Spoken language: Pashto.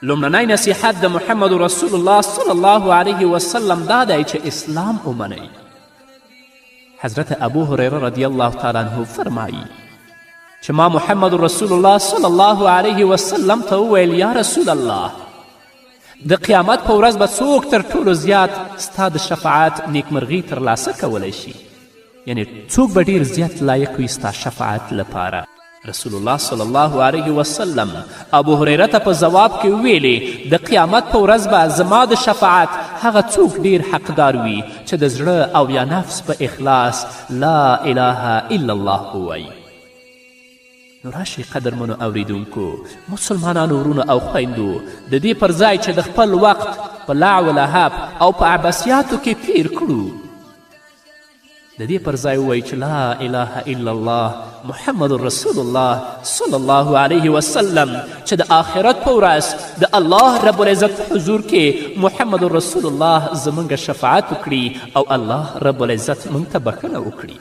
لومړنی نصیحت د محمد رسول الله صلی الله علیه وسلم دا دی چې اسلام ومنئ. حضرت ابو هریره رضی الله تعالی عنه فرمایی چې ما محمد رسول الله صلی الله علیه وسلم ته وویل یا رسول الله د قیامت په ورځ به څوک تر ټولو زیات ستا د شفاعت نیکمرغي ترلاسه کولی شي، یعنی څوک به ډیر زیات لایق وي ستا شفاعت لپاره. رسول الله صلی الله علیه وسلم ابو هریره ته په ځواب کې ویلې د قیامت په ورځ به زما د شفاعت هغه څوک ډیر حقدار وي چې د زړه او یا نفس په اخلاص لا اله الا الله ووایي. نو راشئ قدرمنو اوریدونکو، مسلمانانو ورونو او خویندو، د دې پر ځای چې د خپل وخت په لعب و لهب او په عباسیاتو کې تیر کړو، د دې پر ځای ووایي چې لا اله الا الله محمد رسول الله صلی الله علیه وسلم چې د آخرت په ورځ د الله رب العزت حضور کې محمد رسول الله زموږ شفاعت وکړي او الله رب العزت موږ ته بښنه وکړي.